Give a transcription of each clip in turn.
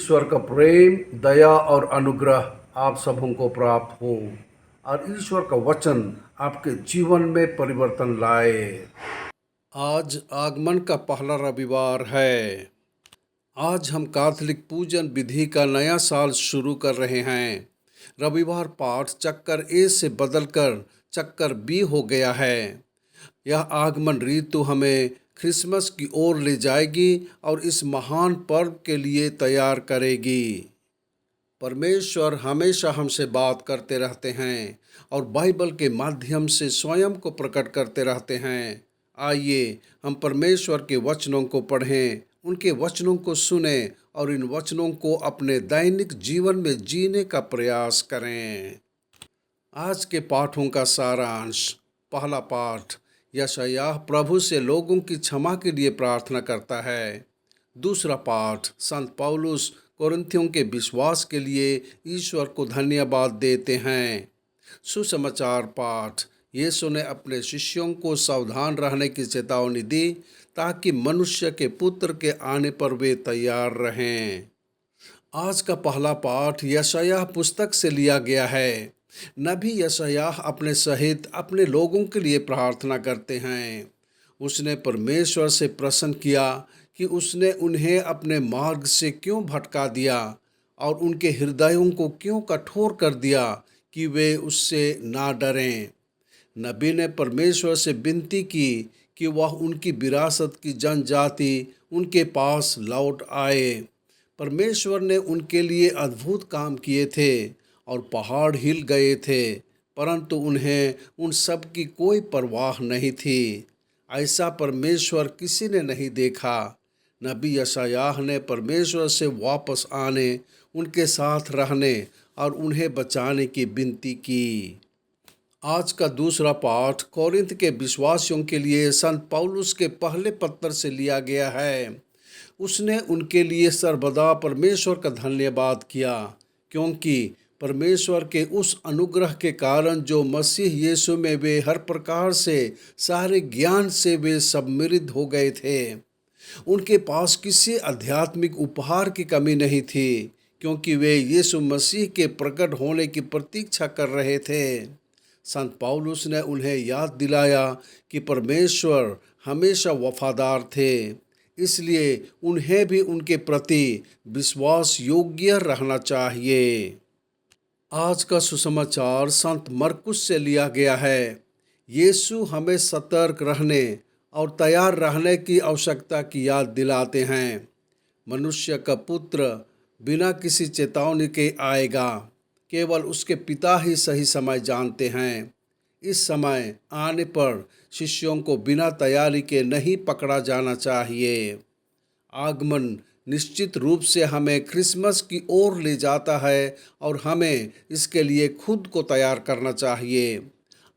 ईश्वर का प्रेम, दया और अनुग्रह आप सबों को प्राप्त हो और ईश्वर का वचन आपके जीवन में परिवर्तन लाए। आज आगमन का पहला रविवार है। आज हम कैथोलिक पूजन विधि का नया साल शुरू कर रहे हैं। रविवार पाठ चक्कर ए से बदलकर चक्कर बी हो गया है। यह आगमन ऋतु हमें क्रिसमस की ओर ले जाएगी और इस महान पर्व के लिए तैयार करेगी। परमेश्वर हमेशा हमसे बात करते रहते हैं और बाइबल के माध्यम से स्वयं को प्रकट करते रहते हैं। आइए हम परमेश्वर के वचनों को पढ़ें, उनके वचनों को सुनें और इन वचनों को अपने दैनिक जीवन में जीने का प्रयास करें। आज के पाठों का सारांश। पहला पाठ, यशायाह प्रभु से लोगों की क्षमा के लिए प्रार्थना करता है। दूसरा पाठ, संत पौलुस कोरिन्थियों के विश्वास के लिए ईश्वर को धन्यवाद देते हैं। सुसमाचार पाठ, यीशु ने अपने शिष्यों को सावधान रहने की चेतावनी दी ताकि मनुष्य के पुत्र के आने पर वे तैयार रहें। आज का पहला पाठ यशायाह पुस्तक से लिया गया है। नबी यशायाह अपने सहित अपने लोगों के लिए प्रार्थना करते हैं। उसने परमेश्वर से प्रश्न किया कि उसने उन्हें अपने मार्ग से क्यों भटका दिया और उनके हृदयों को क्यों कठोर कर दिया कि वे उससे ना डरें। नबी ने परमेश्वर से विनती की कि वह उनकी विरासत की जनजाति उनके पास लौट आए। परमेश्वर ने उनके लिए अद्भुत काम किए थे और पहाड़ हिल गए थे, परंतु उन्हें उन सब की कोई परवाह नहीं थी। ऐसा परमेश्वर किसी ने नहीं देखा। नबी यशायाह ने परमेश्वर से वापस आने, उनके साथ रहने और उन्हें बचाने की विनती की। आज का दूसरा पाठ कोरिन्थ के विश्वासियों के लिए संत पौलुस के पहले पत्र से लिया गया है। उसने उनके लिए सर्वदा परमेश्वर का धन्यवाद किया, क्योंकि परमेश्वर के उस अनुग्रह के कारण जो मसीह यीशु में वे हर प्रकार से सारे ज्ञान से वे समृद्ध हो गए थे। उनके पास किसी आध्यात्मिक उपहार की कमी नहीं थी, क्योंकि वे यीशु मसीह के प्रकट होने की प्रतीक्षा कर रहे थे। संत पौलुस ने उन्हें याद दिलाया कि परमेश्वर हमेशा वफादार थे, इसलिए उन्हें भी उनके प्रति विश्वास योग्य रहना चाहिए। आज का सुसमाचार संत मरकुस से लिया गया है। यीशु हमें सतर्क रहने और तैयार रहने की आवश्यकता की याद दिलाते हैं। मनुष्य का पुत्र बिना किसी चेतावनी के आएगा। केवल उसके पिता ही सही समय जानते हैं। इस समय आने पर शिष्यों को बिना तैयारी के नहीं पकड़ा जाना चाहिए। आगमन निश्चित रूप से हमें क्रिसमस की ओर ले जाता है और हमें इसके लिए खुद को तैयार करना चाहिए।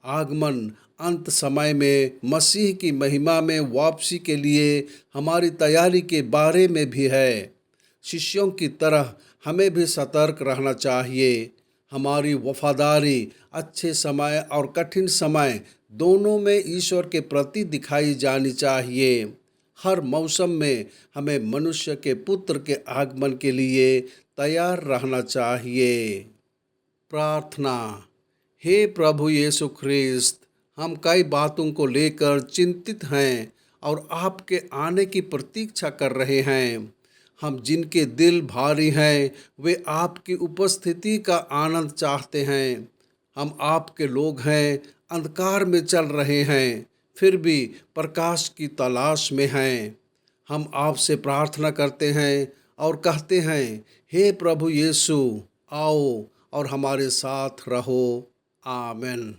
आगमन अंत समय में मसीह की महिमा में वापसी के लिए हमारी तैयारी के बारे में भी है। शिष्यों की तरह हमें भी सतर्क रहना चाहिए। हमारी वफादारी अच्छे समय और कठिन समय दोनों में ईश्वर के प्रति दिखाई जानी चाहिए। हर मौसम में हमें मनुष्य के पुत्र के आगमन के लिए तैयार रहना चाहिए। प्रार्थना। हे प्रभु यीशु ख्रिस्त, हम कई बातों को लेकर चिंतित हैं और आपके आने की प्रतीक्षा कर रहे हैं। हम जिनके दिल भारी हैं वे आपकी उपस्थिति का आनंद चाहते हैं। हम आपके लोग हैं, अंधकार में चल रहे हैं, फिर भी प्रकाश की तलाश में हैं। हम आपसे प्रार्थना करते हैं और कहते हैं, हे प्रभु यीशु, आओ और हमारे साथ रहो। आमीन।